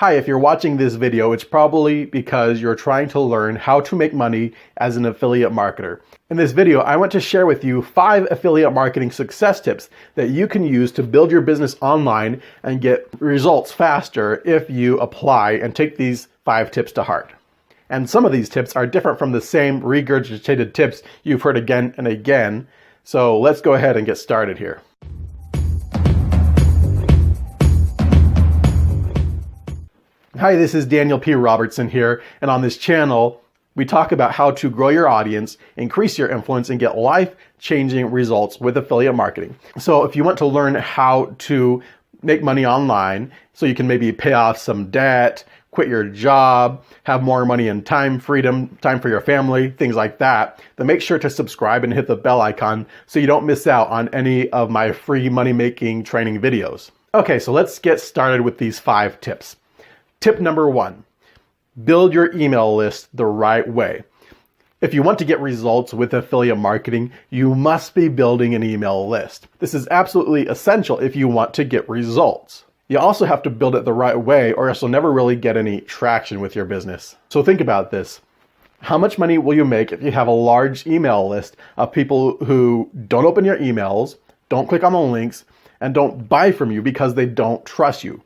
Hi, if you're watching this video, it's probably because you're trying to learn how to make money as an affiliate marketer. In this video, I want to share with you 5 affiliate marketing success tips that you can use to build your business online and get results faster if you apply and take these 5 tips to heart. And some of these tips are different from the same regurgitated tips you've heard again and again. So let's go ahead and get started here. Hi, this is Daniel P. Robertson here, and on this channel, we talk about how to grow your audience, increase your influence, and get life-changing results with affiliate marketing. So if you want to learn how to make money online, so you can maybe pay off some debt, quit your job, have more money and time freedom, time for your family, things like that, then make sure to subscribe and hit the bell icon so you don't miss out on any of my free money-making training videos. Okay, so let's get started with these 5 tips. Tip number 1, build your email list the right way. If you want to get results with affiliate marketing, you must be building an email list. This is absolutely essential if you want to get results. You also have to build it the right way or else you'll never really get any traction with your business. So think about this. How much money will you make if you have a large email list of people who don't open your emails, don't click on the links, and don't buy from you because they don't trust you?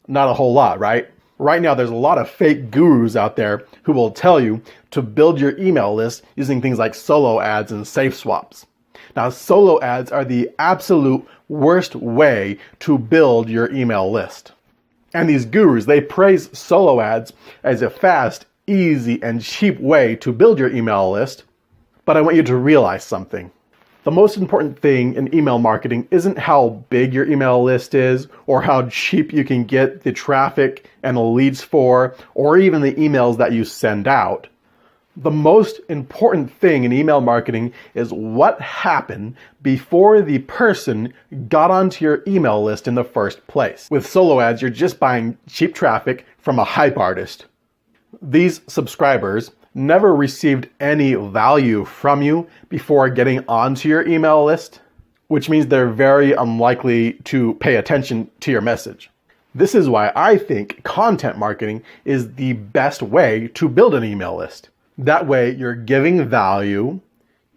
Not a whole lot, right? Right now, there's a lot of fake gurus out there who will tell you to build your email list using things like solo ads and safe swaps. Now, solo ads are the absolute worst way to build your email list. And these gurus, they praise solo ads as a fast, easy, and cheap way to build your email list. But I want you to realize something. The most important thing in email marketing isn't how big your email list is or how cheap you can get the traffic and the leads for, or even the emails that you send out. The most important thing in email marketing is what happened before the person got onto your email list in the first place. With solo ads, you're just buying cheap traffic from a hype artist. These subscribers never received any value from you before getting onto your email list, which means they're very unlikely to pay attention to your message. This is why I think content marketing is the best way to build an email list. That way you're giving value,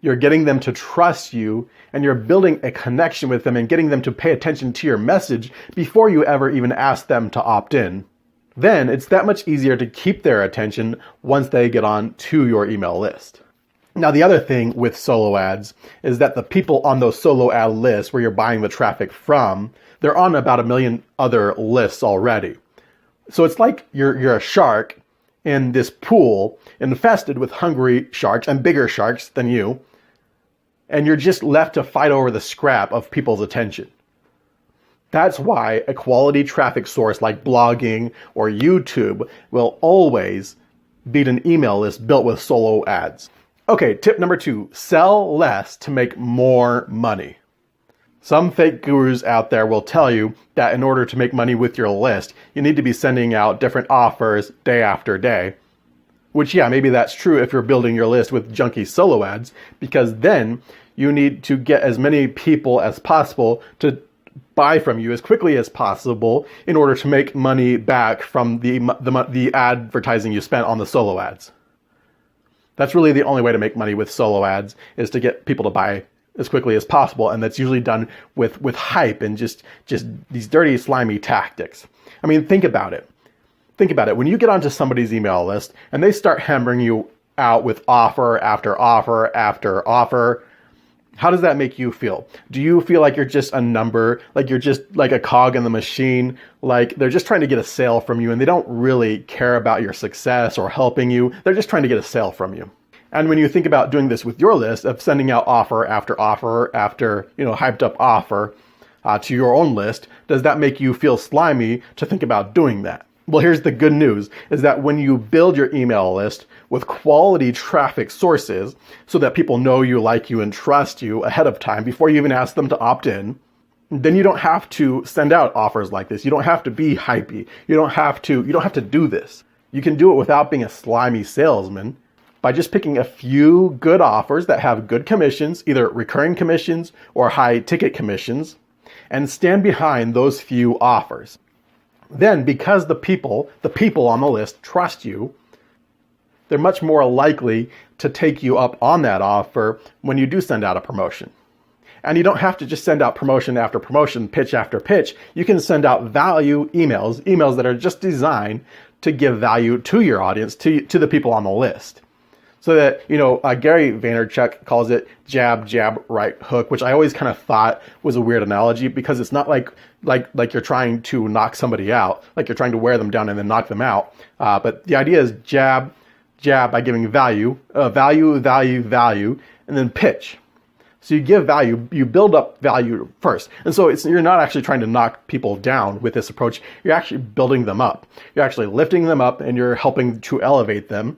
you're getting them to trust you, and you're building a connection with them and getting them to pay attention to your message before you ever even ask them to opt in. Then it's that much easier to keep their attention once they get on to your email list. Now, the other thing with solo ads is that the people on those solo ad lists where you're buying the traffic from, they're on about 1 million other lists already. So it's like you're a shark in this pool infested with hungry sharks and bigger sharks than you, and you're just left to fight over the scrap of people's attention. That's why a quality traffic source like blogging or YouTube will always beat an email list built with solo ads. Okay, tip number 2, sell less to make more money. Some fake gurus out there will tell you that in order to make money with your list, you need to be sending out different offers day after day. Which, yeah, maybe that's true if you're building your list with junky solo ads, because then you need to get as many people as possible to buy from you as quickly as possible in order to make money back from the advertising you spent on the solo ads. That's really the only way to make money with solo ads, is to get people to buy as quickly as possible, and that's usually done with hype and just these dirty, slimy tactics. I mean, think about it. Think about it. When you get onto somebody's email list and they start hammering you out with offer after offer after offer, how does that make you feel? Do you feel like you're just a number, like you're just like a cog in the machine, like they're just trying to get a sale from you and they don't really care about your success or helping you? They're just trying to get a sale from you. And when you think about doing this with your list of sending out offer after offer after, hyped up offer to your own list, does that make you feel slimy to think about doing that? Well, here's the good news, is that when you build your email list with quality traffic sources so that people know you, like you, and trust you ahead of time before you even ask them to opt in, then you don't have to send out offers like this. You don't have to be hypey. You don't have to do this. You can do it without being a slimy salesman by just picking a few good offers that have good commissions, either recurring commissions or high ticket commissions, and stand behind those few offers. Then, because the people on the list trust you, they're much more likely to take you up on that offer when you do send out a promotion. And you don't have to just send out promotion after promotion, pitch after pitch. You can send out value emails that are just designed to give value to your audience, to the people on the list. So that, Gary Vaynerchuk calls it jab, jab, right hook, which I always kind of thought was a weird analogy, because it's not like you're trying to knock somebody out, like you're trying to wear them down and then knock them out. But the idea is jab, jab by giving value, value, and then pitch. So you give value, you build up value first. And so you're not actually trying to knock people down with this approach. You're actually building them up. You're actually lifting them up and you're helping to elevate them.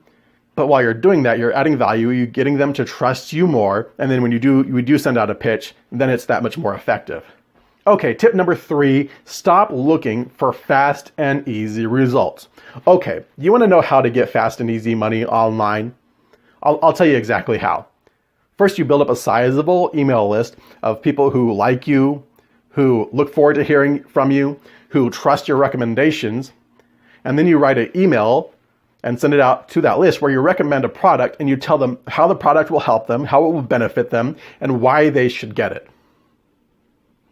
But while you're doing that, you're adding value, you're getting them to trust you more. And then when you do send out a pitch, then it's that much more effective. Okay, tip number 3, stop looking for fast and easy results. Okay, you want to know how to get fast and easy money online? I'll tell you exactly how. First, you build up a sizable email list of people who like you, who look forward to hearing from you, who trust your recommendations. And then you write an email and send it out to that list where you recommend a product and you tell them how the product will help them, how it will benefit them, and why they should get it.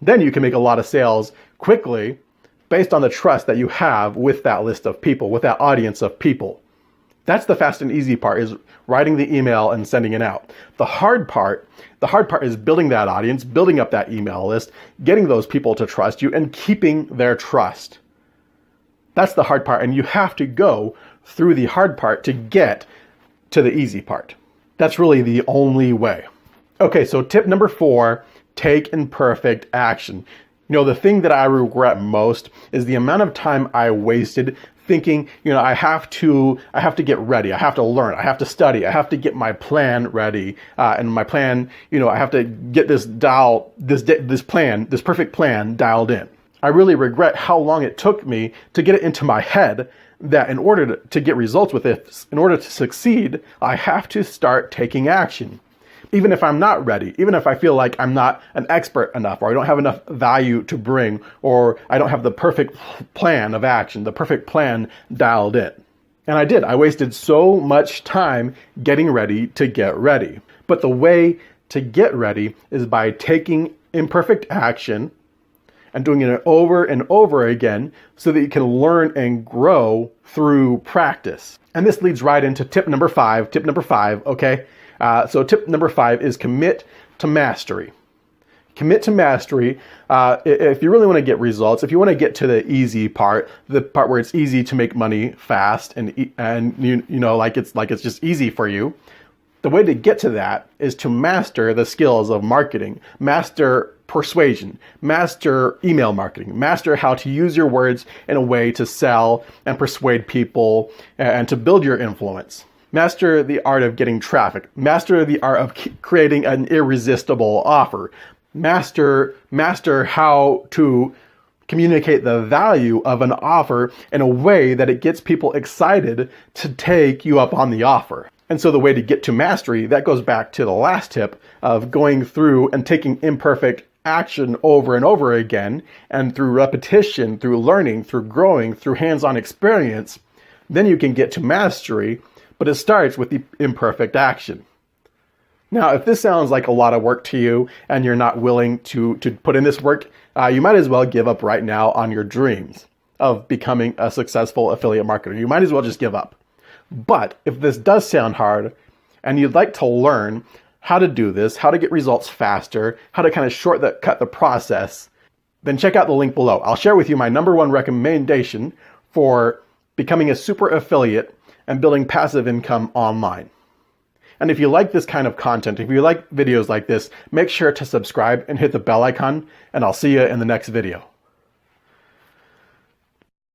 Then you can make a lot of sales quickly based on the trust that you have with that list of people, with that audience of people. That's the fast and easy part, is writing the email and sending it out. The hard part is building that audience, building up that email list, getting those people to trust you and keeping their trust. That's the hard part, and you have to go through the hard part to get to the easy part. That's really the only way. Okay, so tip number 4, take imperfect action. The thing that I regret most is the amount of time I wasted thinking, I have to get ready. I have to learn. I have to study. I have to get my plan ready. And my plan, I have to get this perfect plan dialed in. I really regret how long it took me to get it into my head that in order to get results with this, in order to succeed, I have to start taking action. Even if I'm not ready, even if I feel like I'm not an expert enough, or I don't have enough value to bring, or I don't have the perfect plan of action, the perfect plan dialed in. And I did. I wasted so much time getting ready to get ready. But the way to get ready is by taking imperfect action and doing it over and over again so that you can learn and grow through practice. And this leads right into tip number 5. Tip number 5, okay? So tip number 5 is commit to mastery. Commit to mastery. If you really want to get results, if you want to get to the easy part, the part where it's easy to make money fast and like it's just easy for you, the way to get to that is to master the skills of marketing, master persuasion, master email marketing, master how to use your words in a way to sell and persuade people and to build your influence. Master the art of getting traffic. Master the art of creating an irresistible offer. Master how to communicate the value of an offer in a way that it gets people excited to take you up on the offer. And so the way to get to mastery, that goes back to the last tip of going through and taking imperfect action over and over again, and through repetition, through learning, through growing, through hands-on experience, then you can get to mastery. But it starts with the imperfect action. Now, if this sounds like a lot of work to you and you're not willing to put in this work, you might as well give up right now on your dreams of becoming a successful affiliate marketer. You might as well just give up. But if this does sound hard and you'd like to learn how to do this, how to get results faster, how to kind of cut the process, then check out the link below. I'll share with you my number 1 recommendation for becoming a super affiliate and building passive income online. And if you like this kind of content, if you like videos like this, make sure to subscribe and hit the bell icon, and I'll see you in the next video.